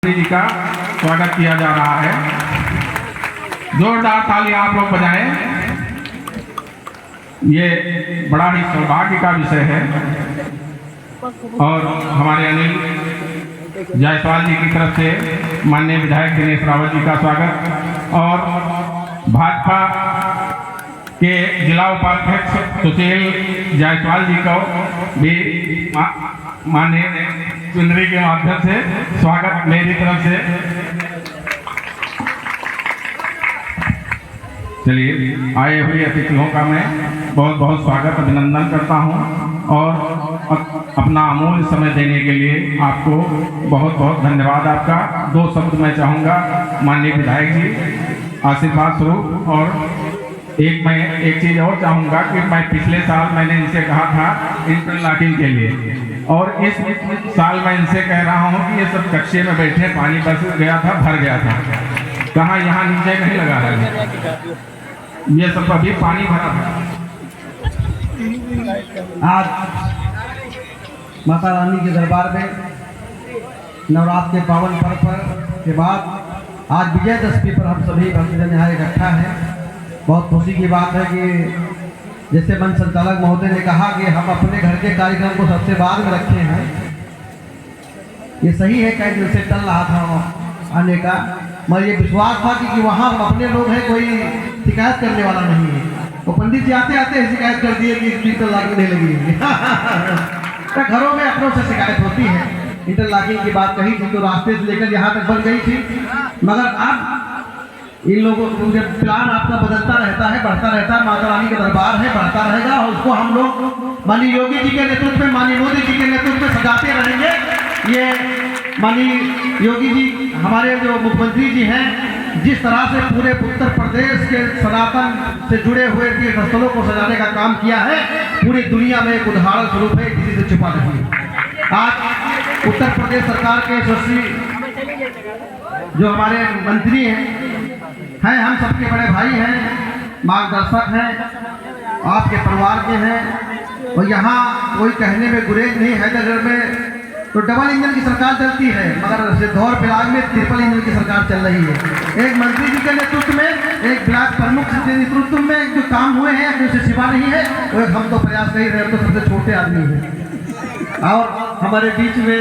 जी का स्वागत किया जा रहा है। जोरदार ताली आप लोग बजाएं। ये बड़ा ही सौभाग्य का विषय है और हमारे अनिल जायसवाल जी की तरफ से माननीय विधायक दिनेश रावत जी का स्वागत और भाजपा के जिला उपाध्यक्ष सुशील जायसवाल जी को भी माननीय चुनरी के माध्यम से स्वागत मेरी तरफ से। चलिए आए हुए अतिथियों का मैं बहुत बहुत स्वागत अभिनंदन करता हूं और अपना अमूल्य समय देने के लिए आपको बहुत बहुत धन्यवाद आपका। दो शब्द मैं चाहूँगा माननीय विधायक जी आशीर्वाद स्वरूप। और एक चीज़ और चाहूँगा कि मैं पिछले साल मैंने इनसे कहा था इंटरलॉकिंग के लिए और इस साल मैं इनसे कह रहा हूँ कि ये सब कक्षे में बैठे पानी बस गया था, भर गया था, कहाँ यहाँ नीचे नहीं लगा रहा है, ये सब अभी पानी भरा था। आज माता रानी के दरबार में नवरात्र के पावन पर्व के बाद आज विजयदशमी पर हम सभी भक्तजन यहाँ इकट्ठा हैं। बहुत खुशी की बात है कि जैसे मंच संचालक महोदय ने कहा कि हम अपने घर के कार्यक्रम को सबसे बाद में रखे हैं, ये सही है। कई दिन से चल रहा था आने का, मगर ये विश्वास था कि वहाँ हम अपने लोग हैं, कोई शिकायत करने वाला नहीं है। तो पंडित जी आते आते शिकायत कर दिए कि इंटरलॉकिंग नहीं लगी तो घरों में अपनों से शिकायत होती है। इंटरलॉकिंग की बात कही थी तो रास्ते से लेकर यहाँ तक बन गई थी, मगर अब इन लोगों को प्लान आपका बदलता रहता है, बढ़ता रहता है। माता रानी का दरबार है, बढ़ता रहेगा और उसको हम लोग माननीय योगी जी के नेतृत्व में, माननीय मोदी जी के नेतृत्व में सजाते रहेंगे। ये माननीय योगी जी हमारे जो मुख्यमंत्री जी हैं, जिस तरह से पूरे उत्तर प्रदेश के सनातन से जुड़े हुए तीर्थस्थलों को सजाने का काम किया है, पूरी दुनिया में एक उदाहरण स्वरूप है, किसी से छुपा नहीं। आज उत्तर प्रदेश सरकार के यशस्वी जो हमारे मंत्री हैं, हम सबके बड़े भाई हैं, मार्गदर्शक हैं, आपके परिवार के हैं और यहाँ कोई कहने में गुरेज नहीं है। नगर में तो डबल इंजन की सरकार चलती है, मगर सिद्धौर ब्लॉक में ट्रिपल इंजन की सरकार चल रही है। एक मंत्री जी के नेतृत्व में, एक ब्लॉक प्रमुख के नेतृत्व में जो काम हुए हैं उससे सिवा नहीं है, वो हम तो प्रयास कर ही रहे, तो सबसे छोटे आदमी हैं। और हमारे बीच में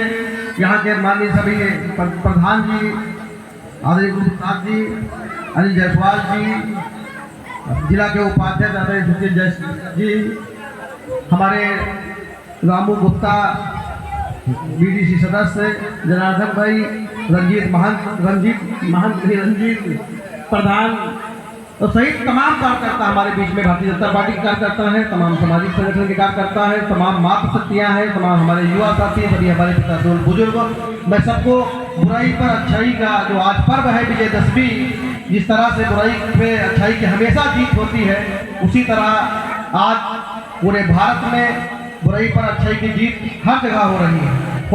यहाँ के माननीय सभी प्रधान जी, आदरणीय गुरु प्रसाद जी, अनिल जायसवाल जी, जिला के उपाध्यक्ष आदरणीय सुशील जायसवाल जी, हमारे रामू गुप्ता बीडीसी सदस्य जनार्दन भाई, रंजीत प्रधान और सहित तमाम कार्यकर्ता हमारे बीच में, भारतीय जनता पार्टी के कार्यकर्ता हैं, तमाम सामाजिक संगठन के कार्यकर्ता हैं, तमाम मातृशक्तियाँ हैं, तमाम हमारे युवा साथी हैं, सभी हमारे पिता बुजुर्ग। मैं सबको बुराई पर अच्छाई का जो आज पर्व है विजयदशमी, जिस तरह से बुराई पे अच्छाई की हमेशा जीत होती है, उसी तरह आज पूरे भारत में बुराई पर अच्छाई की जीत हर जगह हो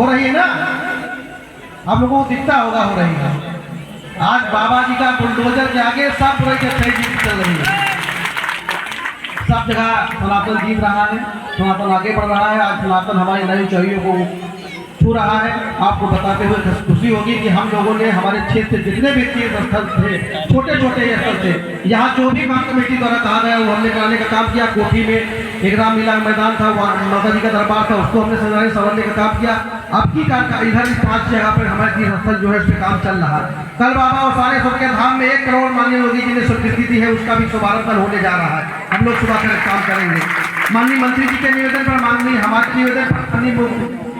रही है ना। आप लोगों को दिखता होगा, हो रही है। आज बाबा जी का बुलडोजर के आगे सब बुराई की अच्छाई जीत चल रही है। सब जगह सनातन जीत रहा है, सनातन आगे बढ़ रहा है। आज सनातन हमारी नई ऊंचाइयों को छू रहा है। आपको बताते हुए खुशी होगी कि हम लोगों ने हमारे क्षेत्र से जितने भी तीर्थ स्थल थे, छोटे छोटे स्थल थे, यहाँ जो भी काम कमेटी द्वारा कहा गया वो हमने कराने का काम किया। कोठी में एक रामलीला मैदान था, माता जी का दरबार था, उसको हमने सजाने संवारने का काम किया। अब की काम इधर भी 5 जगह पर हमारे तीर्थ स्थल जो है उस पर काम चल रहा है। कल बाबा और सारे सबके धाम में 1 करोड़ माननीय योगी जी ने स्वीकृति दी है, उसका भी शुभारंभ कल होने जा रहा है। हम लोग सुबह कर काम करेंगे। माननीय मंत्री जी के निवेदन पर, माननीय हमारे निवेदन पर,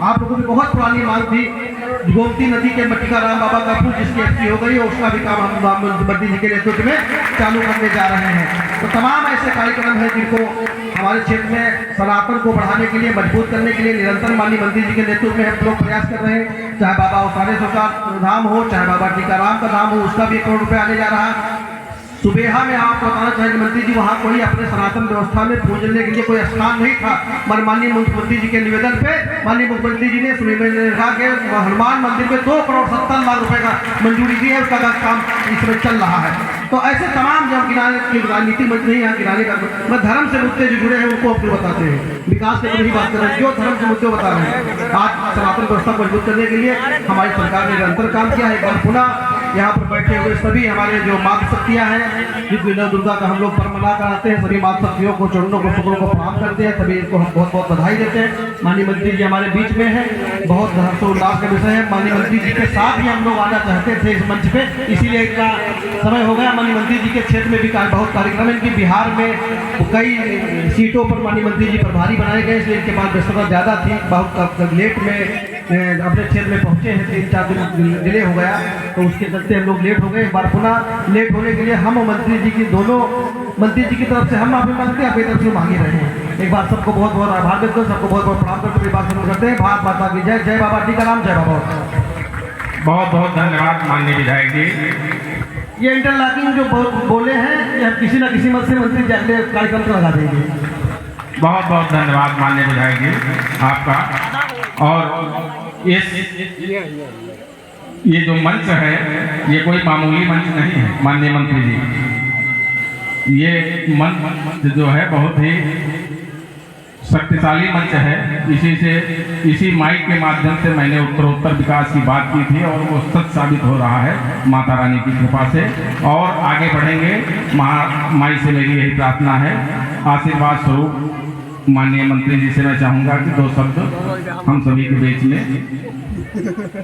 आप लोगों की बहुत पुरानी मांग थी गोमती नदी के मटिका राम बाबा का पुल जिसकी एफसी हो गई है, उसका भी काम हम मंत्री जी के नेतृत्व में चालू करने जा रहे हैं। तो तमाम ऐसे कार्यक्रम हैं जिनको हमारे क्षेत्र में सनातन को बढ़ाने के लिए, मजबूत करने के लिए निरंतर माननीय मंत्री जी के नेतृत्व में हम लोग प्रयास कर रहे हैं। चाहे बाबा उसानेश्वर का धाम हो, चाहे बाबा टीकाराम का धाम हो, उसका भी 1 करोड़ रुपये आने जा रहा है। सुबेहा में आपको बताना चाहिए मंत्री जी, वहाँ कोई अपने सनातन व्यवस्था में पूजने के लिए कोई स्थान नहीं था, मगर माननीय मुख्यमंत्री जी के निवेदन पे माननीय मुख्यमंत्री जी ने सुबेहा के हनुमान मंदिर में 2 करोड़ 70 लाख रुपए का मंजूरी दी है। उसका काम इसमें चल रहा है। तो ऐसे तमाम जो गिनाने की राजनीति मंच नहीं यहाँ गिनाने का, मैं धर्म से मुद्दे जो जुड़े हैं उनको आपको बताते हैं, विकास के नहीं बात कर रहे हैं, जो धर्म के मुद्दे बता रहे हैं। आज सनातन व्यवस्था को मजबूत करने के लिए हमारी सरकार ने निरंतर काम किया है। एक बार पुनः यहाँ पर बैठे हुए सभी हमारे जो मातृ शक्तियाँ हैं, जिस नव दुर्गा का हम लोग पर्व मना कर आते हैं, सभी मातृ शक्तियों को, चरणों को, शुक्रों को प्रणाम करते हैं, सभी इनको हम बहुत बहुत बधाई देते हैं। माननीय मंत्री जी हमारे बीच में है, बहुत हर्षोल्लास का विषय है। माननीय मंत्री जी के साथ ही हम लोग आना चाहते थे इस मंच पे, इसीलिए इतना समय हो गया। माननीय मंत्री जी के क्षेत्र में भी बहुत कार्यक्रम है, इनकी बिहार में कई सीटों पर माननीय मंत्री जी प्रभारी बनाए गए, इसलिए इनके पास व्यस्तता ज़्यादा थी, बहुत लेट में अपने क्षेत्र में पहुंचे हैं, 3-4 दिन डिले हो गया, तो उसके चलते हम लोग लेट हो गए। एक बार पुनः लेट होने के लिए हम और मंत्री जी की, दोनों मंत्री जी की तरफ से हम माफी मांगते हैं, आपकी तरफ से मांगे रहे हैं। एक बार सबको बहुत बहुत आभार व्यक्त करते हैं, सबको बहुत बहुत प्रणाम करते हुए बात शुरू करते हैं। भारत माता की जय, जय बाबा टीकाराम, जय बाबा। बहुत बहुत धन्यवाद माननीय विधायक जी। ये इंटरलॉकिंग जो बोले हैं, ये हम किसी न किसी मत से मंत्री जी अगले कार्यक्रम को लगा देंगे। बहुत बहुत धन्यवाद माननीय विधायक जी आपका। और ये जो मंच है, ये कोई मामूली मंच नहीं है माननीय मंत्री जी। ये मंच जो है बहुत ही शक्तिशाली मंच है। इसी माइक के माध्यम से मैंने उत्तरोत्तर विकास की बात की थी और वो सच साबित हो रहा है माता रानी की कृपा से। और आगे बढ़ेंगे, माई से मेरी यही प्रार्थना है। आशीर्वाद स्वरूप माननीय मंत्री जी से मैं चाहूँगा कि 2 शब्द हम सभी के बीच में